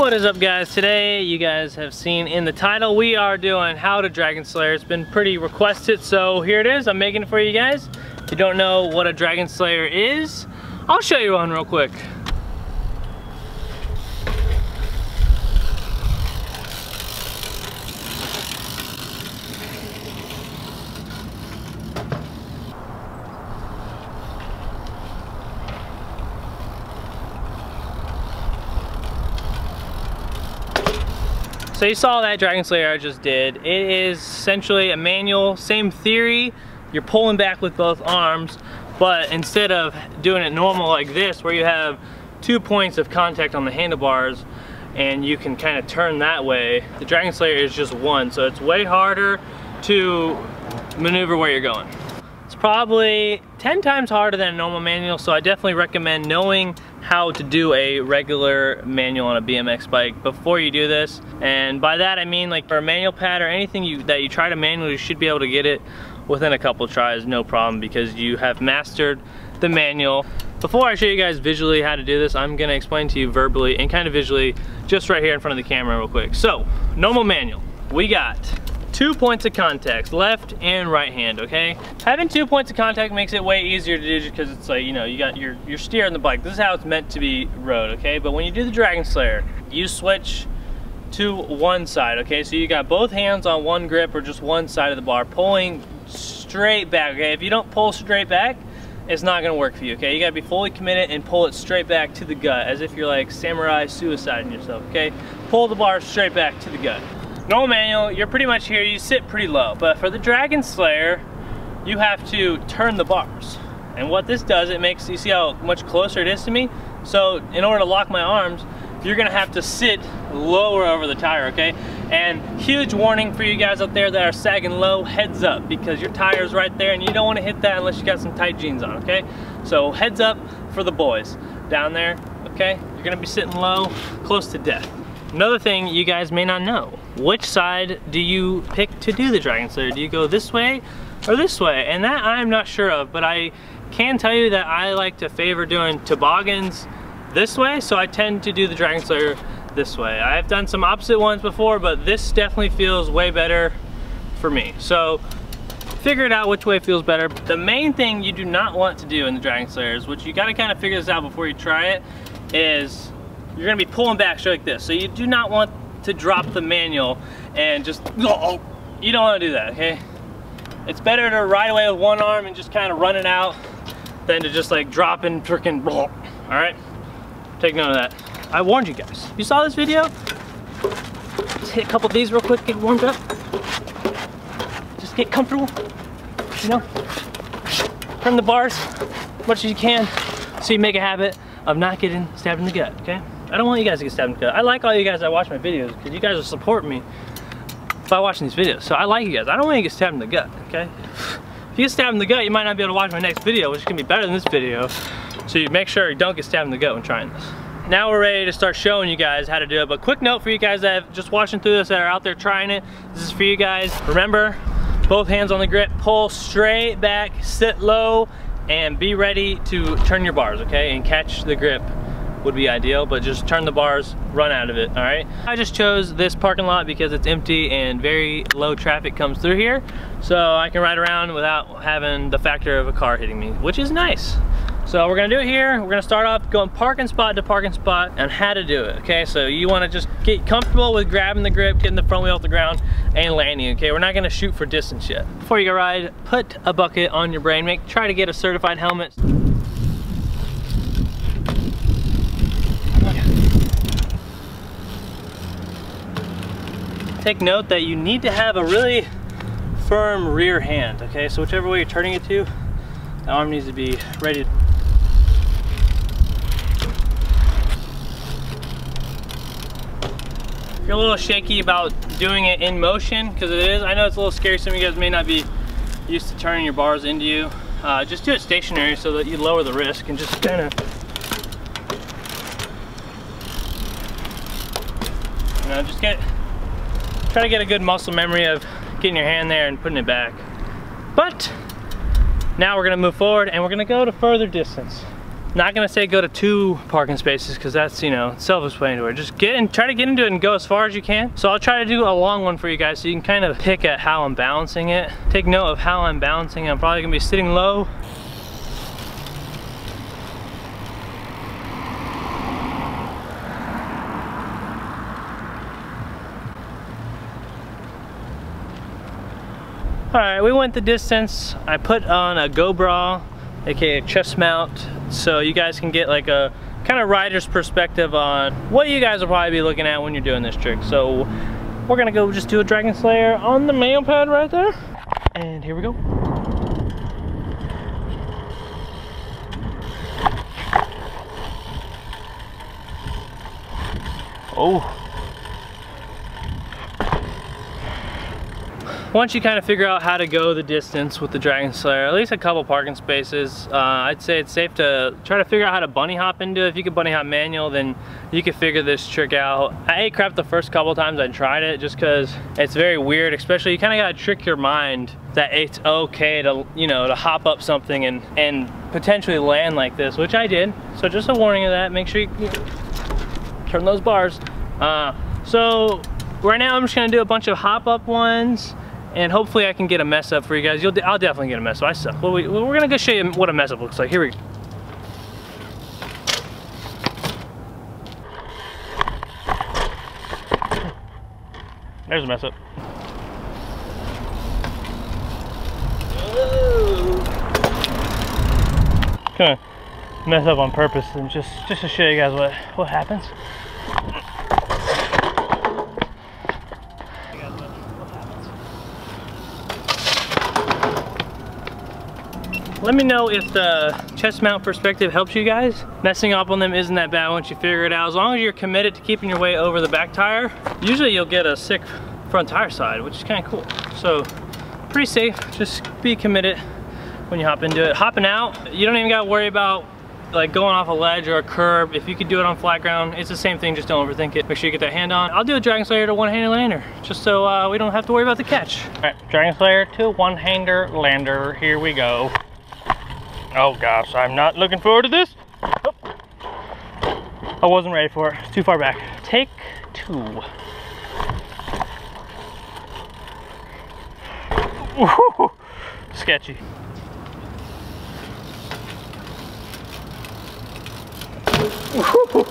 What is up, guys? Today, you guys have seen in the title, we are doing how to Dragon Slayer. It's been pretty requested, so here it is. I'm making it for you guys. If you don't know what a Dragon Slayer is, I'll show you one real quick. So you saw that Dragon Slayer I just did. It is essentially a manual, same theory. You're pulling back with both arms, but instead of doing it normal like this, where you have 2 points of contact on the handlebars and you can kind of turn that way, the Dragon Slayer is just one, so it's way harder to maneuver where you're going. It's probably 10 times harder than a normal manual, so I definitely recommend knowing how to do a regular manual on a BMX bike before you do this. And by that I mean, like, for a manual pad or anything that you try to manually, you should be able to get it within a couple tries, no problem, because you have mastered the manual. Before I show you guys visually how to do this, I'm gonna explain to you verbally and kind of visually just right here in front of the camera real quick. So, normal manual, we got 2 points of contact, left and right hand, okay? Having 2 points of contact makes it way easier to do because it's like, you know, you got your steering the bike. This is how it's meant to be rode, okay? But when you do the Dragon Slayer, you switch to one side, okay? So you got both hands on one grip or just one side of the bar, pulling straight back, okay? If you don't pull straight back, it's not gonna work for you, okay? You gotta be fully committed and pull it straight back to the gut, as if you're like samurai suiciding yourself, okay? Pull the bar straight back to the gut. Normal manual, you're pretty much here, you sit pretty low. But for the Dragon Slayer, you have to turn the bars. And what this does, it makes, you see how much closer it is to me? So in order to lock my arms, you're gonna have to sit lower over the tire, okay? And huge warning for you guys out there that are sagging low, heads up, because your tire's right there and you don't wanna hit that unless you got some tight jeans on, okay? So heads up for the boys down there, okay? You're gonna be sitting low, close to death. Another thing you guys may not know, which side do you pick to do the Dragon Slayer? Do you go this way or this way? And that I'm not sure of, but I can tell you that I like to favor doing toboggans this way, so I tend to do the Dragon Slayer this way. I've done some opposite ones before, but this definitely feels way better for me. So figure it out which way feels better. The main thing you do not want to do in the Dragon Slayers, which you gotta kind of figure this out before you try it, is you're gonna be pulling back straight like this. So you do not want to drop the manual and just, you don't wanna do that, okay? It's better to ride away with one arm and just kind of run it out than to just like drop and freaking, all right? Take note of that. I warned you guys. You saw this video? Just hit a couple of these real quick, get warmed up. Just get comfortable, you know? Turn the bars as much as you can so you make a habit of not getting stabbed in the gut, okay? I don't want you guys to get stabbed in the gut. I like all you guys that watch my videos because you guys will support me by watching these videos. So I like you guys. I don't want you to get stabbed in the gut, okay? If you get stabbed in the gut, you might not be able to watch my next video, which is gonna be better than this video. So you make sure you don't get stabbed in the gut when trying this. Now we're ready to start showing you guys how to do it. But quick note for you guys that have just watching through this, that are out there trying it, this is for you guys. Remember, both hands on the grip, pull straight back, sit low, and be ready to turn your bars, okay? And catch the grip would be ideal, but just turn the bars, run out of it, all right? I just chose this parking lot because it's empty and very low traffic comes through here, so I can ride around without having the factor of a car hitting me, which is nice. So we're gonna do it here. We're gonna start off going parking spot to parking spot and how to do it, okay? So you wanna just get comfortable with grabbing the grip, getting the front wheel off the ground, and landing, okay? We're not gonna shoot for distance yet. Before you go ride, put a bucket on your brain. Try to get a certified helmet. Take note that you need to have a really firm rear hand, okay? So whichever way you're turning it to, the arm needs to be ready. If you're a little shaky about doing it in motion, because it is, I know it's a little scary, some of you guys may not be used to turning your bars into you, just do it stationary so that you lower the risk and just kind of, you know, just try to get a good muscle memory of getting your hand there and putting it back. But now we're gonna move forward and we're gonna go to further distance. Not gonna say go to 2 parking spaces because that's, you know, self-explanatory. Just try to get into it and go as far as you can. So I'll try to do a long one for you guys so you can kind of pick at how I'm balancing it. Take note of how I'm balancing. I'm probably gonna be sitting low. Alright, we went the distance. I put on a Go bra, aka chest mount, so you guys can get like a kind of rider's perspective on what you guys will probably be looking at when you're doing this trick. So we're gonna go just do a Dragon Slayer on the manual pad right there. And here we go. Oh. Once you kind of figure out how to go the distance with the Dragon Slayer, at least a couple parking spaces, I'd say it's safe to try to figure out how to bunny hop into it. If you can bunny hop manual, then you can figure this trick out. I ate crap the first couple times I tried it just because it's very weird, especially you kind of got to trick your mind that it's okay to, you know, to hop up something and potentially land like this, which I did. So just a warning of that, make sure you turn those bars. So right now I'm just gonna do a bunch of hop up ones, and hopefully I can get a mess up for you guys. I'll definitely get a mess up. I suck. Well, we're gonna go show you what a mess up looks like. Here we go. There's a mess up. Gonna mess up on purpose and just to show you guys what happens. Let me know if the chest mount perspective helps you guys. Messing up on them isn't that bad once you figure it out. As long as you're committed to keeping your weight over the back tire, usually you'll get a sick front tire side, which is kind of cool. So pretty safe, just be committed when you hop into it. Hopping out, you don't even gotta worry about like going off a ledge or a curb. If you could do it on flat ground, it's the same thing, just don't overthink it. Make sure you get that hand on. I'll do a Dragon Slayer to one-hander lander, just so we don't have to worry about the catch. All right, Dragon Slayer to one-hander lander, here we go. Oh gosh, I'm not looking forward to this. Oh. I wasn't ready for it, it's too far back. Take 2. Woo-hoo. Sketchy. Woo-hoo.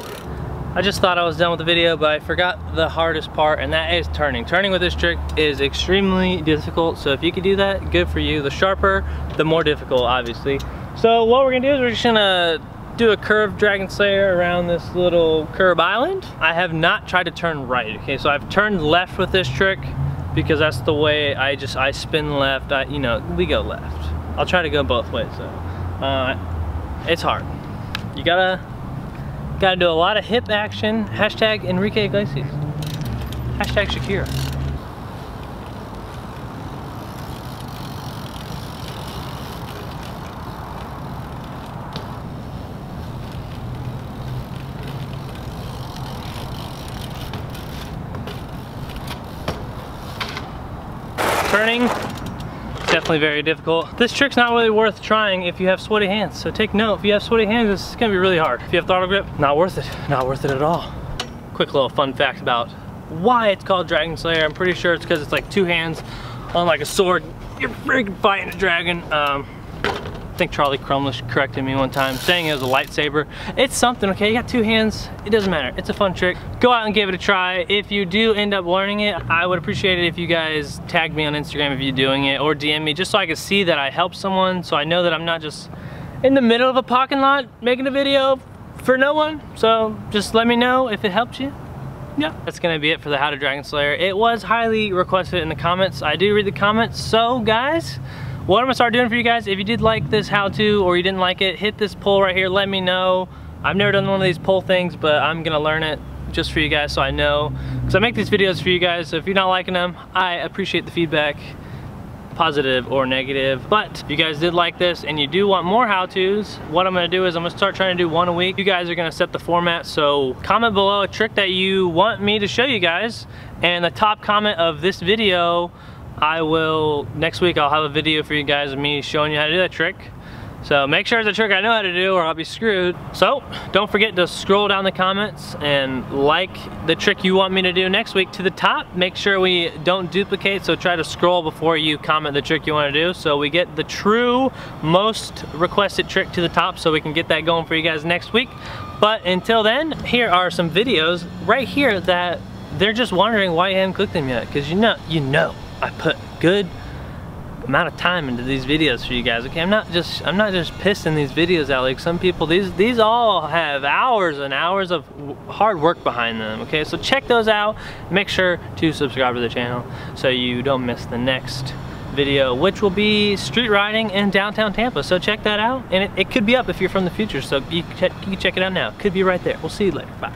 I just thought I was done with the video, but I forgot the hardest part, and that is turning. Turning with this trick is extremely difficult, so if you can do that, good for you. The sharper, the more difficult, obviously. So what we're gonna do is we're just gonna do a curved Dragon Slayer around this little curb island. I have not tried to turn right, okay? So I've turned left with this trick because that's the way I spin left. You know, we go left. I'll try to go both ways, so. It's hard. You gotta do a lot of hip action. Hashtag Enrique Iglesias. Hashtag Shakira. Turning, definitely very difficult. This trick's not really worth trying if you have sweaty hands. So take note, if you have sweaty hands, it's gonna be really hard. If you have throttle grip, not worth it. Not worth it at all. Quick little fun fact about why it's called Dragon Slayer. I'm pretty sure it's because it's like 2 hands on like a sword. You're freaking fighting a dragon. I think Charlie Crumlish corrected me one time saying it was a lightsaber. It's something, okay? You got 2 hands, it doesn't matter. It's a fun trick. Go out and give it a try. If you do end up learning it, I would appreciate it if you guys tagged me on Instagram if you're doing it, or DM me just so I can see that I helped someone, so I know that I'm not just in the middle of a parking lot making a video for no one. So just let me know if it helped you. Yeah, that's gonna be it for the How to Dragon Slayer. It was highly requested in the comments. I do read the comments, so guys, what I'm gonna start doing for you guys, if you did like this how-to or you didn't like it, hit this poll right here, let me know. I've never done one of these poll things, but I'm gonna learn it just for you guys so I know. Because I make these videos for you guys, so if you're not liking them, I appreciate the feedback, positive or negative. But if you guys did like this and you do want more how-tos, what I'm gonna do is I'm gonna start trying to do 1 a week. You guys are gonna set the format, so comment below a trick that you want me to show you guys, and the top comment of this video, next week I'll have a video for you guys of me showing you how to do that trick. So make sure it's a trick I know how to do or I'll be screwed. So don't forget to scroll down the comments and like the trick you want me to do next week to the top. Make sure we don't duplicate, so try to scroll before you comment the trick you want to do so we get the true most requested trick to the top so we can get that going for you guys next week. But until then, here are some videos right here that they're just wondering why you haven't clicked them yet, because you know I put good amount of time into these videos for you guys. Okay, I'm not just pissing these videos out like some people. These all have hours and hours of hard work behind them. Okay, so check those out. Make sure to subscribe to the channel so you don't miss the next video, which will be street riding in downtown Tampa. So check that out, and it could be up if you're from the future, so you can check it out now. It could be right there. We'll see you later. Bye.